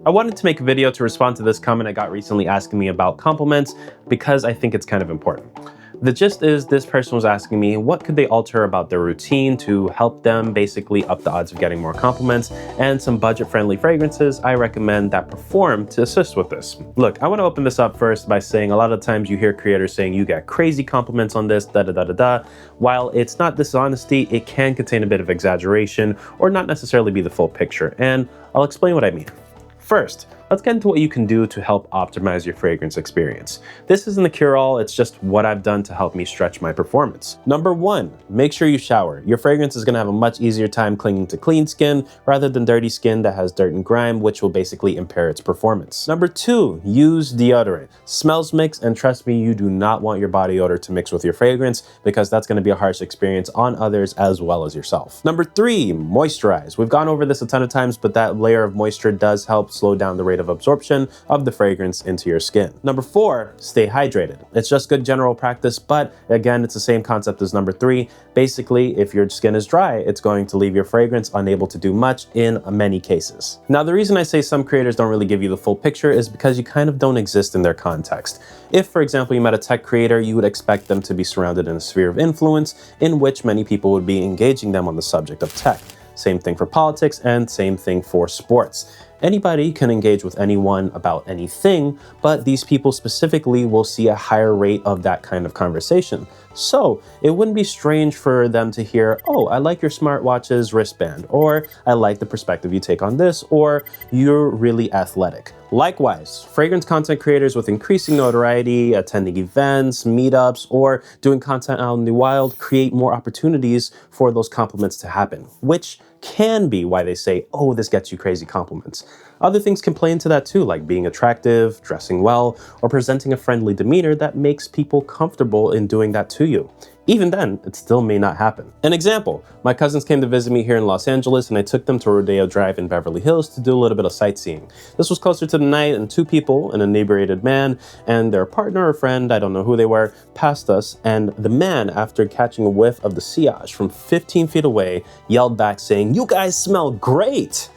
I wanted to make a video to respond to this comment I got recently asking me about compliments because I think it's kind of important. The gist is this person was asking me what could they alter about their routine to help them basically up the odds of getting more compliments, and some budget-friendly fragrances I recommend that perform to assist with this. Look, I want to open this up first by saying a lot of times you hear creators saying you get crazy compliments on this, da da da da da. While it's not dishonesty, it can contain a bit of exaggeration or not necessarily be the full picture, and I'll explain what I mean. First, let's get into what you can do to help optimize your fragrance experience. This isn't the cure-all, it's just what I've done to help me stretch my performance. Number 1, make sure you shower. Your fragrance is going to have a much easier time clinging to clean skin rather than dirty skin that has dirt and grime, which will basically impair its performance. Number 2, use deodorant. Smells mix, and trust me, you do not want your body odor to mix with your fragrance because that's going to be a harsh experience on others as well as yourself. Number 3, moisturize. We've gone over this a ton of times, but that layer of moisture does help slow down the rate of absorption of the fragrance into your skin. Number 4, stay hydrated. It's just good general practice, but again, it's the same concept as number 3. Basically, if your skin is dry, it's going to leave your fragrance unable to do much in many cases. Now, the reason I say some creators don't really give you the full picture is because you kind of don't exist in their context. If, for example, you met a tech creator, you would expect them to be surrounded in a sphere of influence in which many people would be engaging them on the subject of tech. Same thing for politics and same thing for sports. Anybody can engage with anyone about anything, but these people specifically will see a higher rate of that kind of conversation. So it wouldn't be strange for them to hear, oh, I like your smartwatch's wristband, or I like the perspective you take on this, or you're really athletic. Likewise, fragrance content creators with increasing notoriety, attending events, meetups, or doing content out in the wild create more opportunities for those compliments to happen, which can be why they say, oh, this gets you crazy compliments. Other things can play into that too, like being attractive, dressing well, or presenting a friendly demeanor that makes people comfortable in doing that to you. Even then, it still may not happen. An example, my cousins came to visit me here in Los Angeles and I took them to Rodeo Drive in Beverly Hills to do a little bit of sightseeing. This was closer to the night and 2 people, an inebriated man and their partner or friend, I don't know who they were, passed us, and the man, after catching a whiff of the sillage from 15 feet away, yelled back saying, "You guys smell great!"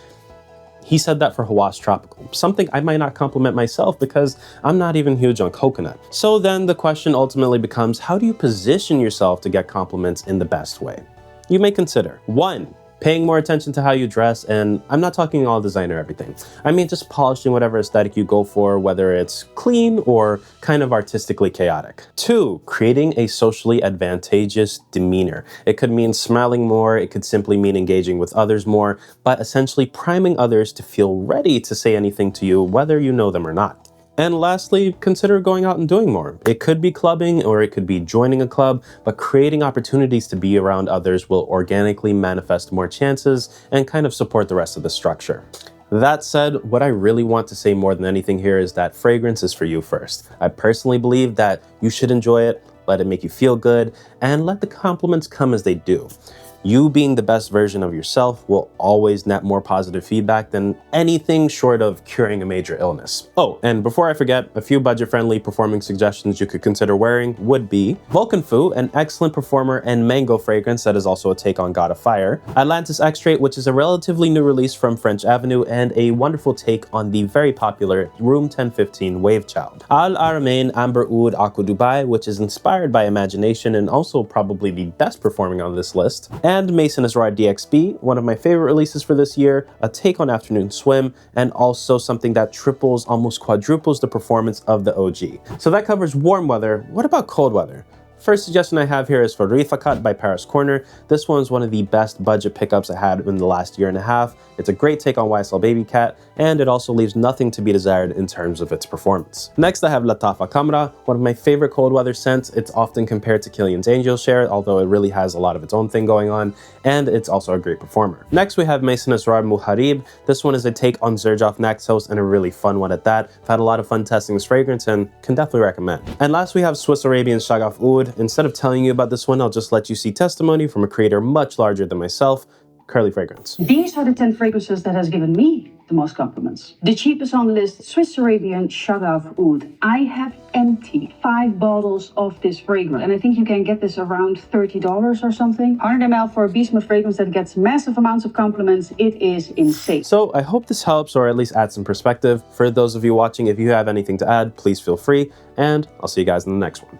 He said that for Hawas Tropical, something I might not compliment myself because I'm not even huge on coconut. So then the question ultimately becomes, how do you position yourself to get compliments in the best way? You may consider 1, paying more attention to how you dress, and I'm not talking all designer everything. I mean just polishing whatever aesthetic you go for, whether it's clean or kind of artistically chaotic. 2, creating a socially advantageous demeanor. It could mean smiling more, it could simply mean engaging with others more, but essentially priming others to feel ready to say anything to you, whether you know them or not. And lastly, consider going out and doing more. It could be clubbing or it could be joining a club, but creating opportunities to be around others will organically manifest more chances and kind of support the rest of the structure. That said, what I really want to say more than anything here is that fragrance is for you first. I personally believe that you should enjoy it, let it make you feel good, and let the compliments come as they do. You being the best version of yourself will always net more positive feedback than anything short of curing a major illness. Oh, and before I forget, a few budget-friendly performing suggestions you could consider wearing would be Vulcan Fu, an excellent performer and mango fragrance that is also a take on God of Fire. Atlantis Extrait, which is a relatively new release from French Avenue and a wonderful take on the very popular Room 1015 Wave Child. Al Aramein Amber Oud Aqua Dubai, which is inspired by imagination and also probably the best performing on this list. And Maison Azrar DXB, one of my favorite releases for this year, a take on Afternoon Swim, and also something that triples, almost quadruples the performance of the OG. So that covers warm weather. What about cold weather? First suggestion I have here is for Rifakat by Paris Corner. This one's one of the best budget pickups I had in the last year and a half. It's a great take on YSL Baby Cat, and it also leaves nothing to be desired in terms of its performance. Next, I have Latafa Kamra, one of my favorite cold weather scents. It's often compared to Kilian's Angel Share, although it really has a lot of its own thing going on, and it's also a great performer. Next, we have Maison Azrar Muharib. This one is a take on Xerjoff Naxos, and a really fun one at that. I've had a lot of fun testing this fragrance and can definitely recommend. And last, we have Swiss Arabian Shagaf Oud. Instead of telling you about this one, I'll just let you see testimony from a creator much larger than myself, Curly Fragrance. These are the 10 fragrances that has given me the most compliments. The cheapest on the list, Swiss Arabian Shagaf Oud. I have emptied 5 bottles of this fragrance, and I think you can get this around $30 or something. 100 ml for a Bisma fragrance that gets massive amounts of compliments. It is insane. So I hope this helps, or at least adds some perspective. For those of you watching, if you have anything to add, please feel free, and I'll see you guys in the next one.